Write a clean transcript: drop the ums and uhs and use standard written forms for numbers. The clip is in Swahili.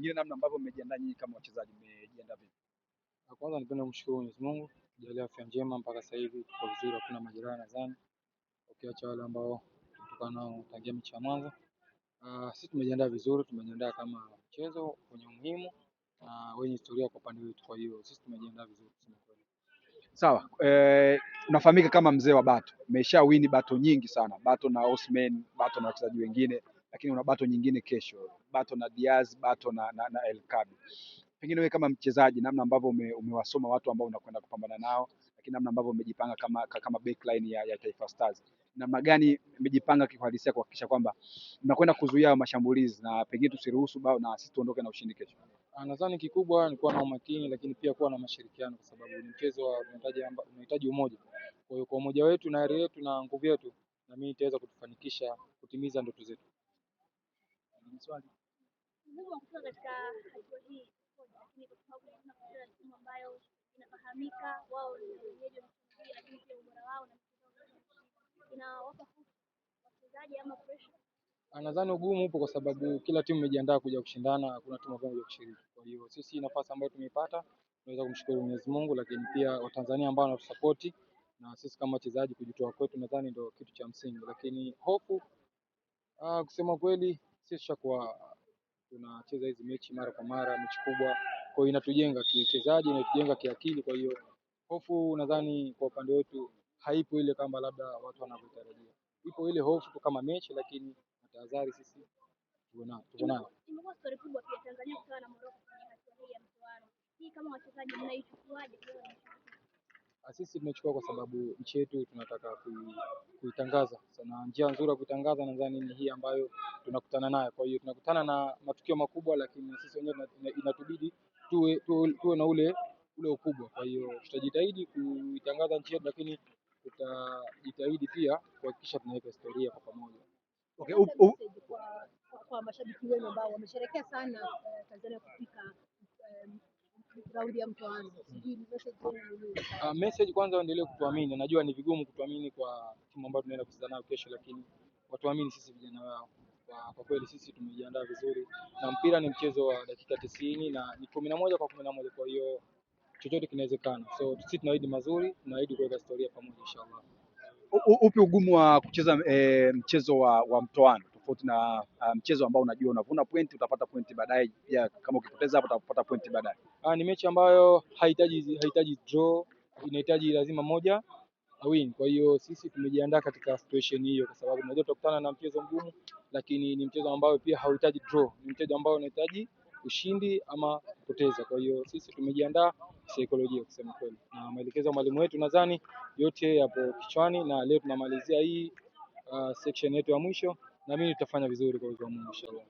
pengine namna ambavyo mmejiandaa nyinyi kama wachezaji, mmejiandaa vipi? Kwanza nipende kumshukuru Mwenyezi Mungu kujalia afya njema mpaka sasa hivi tuko vizuri, hakuna majeraha nadhani, ukiacha wale ambao tulikuwa nao tangia mechi ya mwanzo. Sisi tumejiandaa vizuri, tumejiandaa kama mchezo wenye umuhimu na wenye historia kwa upande wetu, kwa hiyo sisi tumejiandaa vizuri kusema kweli. Sawa, unafahamika kama mzee wa bato, umeshawini bato nyingi sana, bato na Osman, bato na wachezaji wengine, lakini una bato nyingine kesho, bato na Diaz, bato na El Kabi. Pengine wewe kama mchezaji, namna ambavyo umewasoma watu ambao unakwenda kupambana nao, lakini namna ambavyo umejipanga kama backline ya Taifa Stars, namna gani umejipanga kiuhalisia kuhakikisha kwamba mnakwenda kuzuia mashambulizi na pengine tusiruhusu bao na sisi tuondoke na ushindi kesho? Nadhani kikubwa ni kuwa na umakini, lakini pia kuwa na mashirikiano, kwa sababu ni mchezo unahitaji umoja. Kwa hiyo kwa umoja wetu na ari yetu na nguvu yetu, na mimi nitaweza kutufanikisha kutimiza ndoto zetu. Swali katika hatua hii, lakini kwa sababu kuna timu ambayo inafahamika wao ni wenyeji wa mchezo, lakini pia ubora wao na inawapa wachezaji ama pressure. Nadhani ugumu upo kwa sababu kila timu imejiandaa kuja kushindana, hakuna timu ambayo inakuja kushiriki. Kwa hiyo sisi nafasi ambayo tumeipata tunaweza kumshukuru Mwenyezi Mungu, lakini pia Watanzania ambao wanatusupport na sisi kama wachezaji kujitoa kwetu, nadhani ndio kitu cha msingi. Lakini hofu, kusema kweli, sisi tushakuwa tunacheza hizi mechi mara kwa mara, mechi kubwa, kwa hiyo inatujenga kiuchezaji, inatujenga kiakili. Kwa hiyo hofu nadhani kwa upande wetu haipo ile kama labda watu wanavyotarajia. Ipo ile hofu tu kama mechi, lakini tahadhari sisi tuko nayo. Imekuwa story kubwa pia Tanzania kukutana na Morocco kwenye hatua hii ya mtoano. Hii kama wachezaji mnaichukuaje? Sisi tunachukua kwa sababu nchi yetu tunataka kuitangaza. Na njia nzuri ya kuitangaza nadhani ni hii ambayo tunakutana nayo. Kwa hiyo tunakutana na matukio makubwa, lakini sisi wenyewe inatubidi tuwe na ule ukubwa. Kwa hiyo tutajitahidi kuitangaza nchi yetu, lakini tutajitahidi pia kuhakikisha tunaweka historia kwa pamoja. Okay, kwa mashabiki wenu ambao wamesherehekea sana Tanzania kufika raundi ya mtoano. Message kwanza waendelee kutuamini. Najua ni vigumu kutuamini kwa timu ambayo tunaenda kucheza nayo kesho, lakini watuamini sisi vijana wao. Kwa kweli sisi tumejiandaa vizuri na mpira ni mchezo wa dakika 90 na ni 11 kwa 11, kwa hiyo chochote kinawezekana. So sisi tunaahidi mazuri, tunaahidi kuweka historia pamoja inshallah. Upi ugumu wa kucheza mchezo wa mtoano tofauti na mchezo ambao unajua unavuna pointi, utapata pointi baadaye, pia kama ukipoteza hapo utapata pointi baadaye? Ni mechi ambayo haihitaji draw, inahitaji lazima moja win. Kwa hiyo sisi tumejiandaa katika situation hiyo, kwa sababu tunajua tutakutana na mchezo mgumu, lakini ni mchezo ambao pia hauhitaji draw, ni mchezo ambao unahitaji ushindi ama kupoteza. Kwa hiyo sisi tumejiandaa saikolojia kusema kweli, na maelekezo ya mwalimu wetu nadhani yote yapo kichwani, na leo tunamalizia hii section yetu ya mwisho, na mimi nitafanya vizuri kwa uwezo wa Mungu inshallah.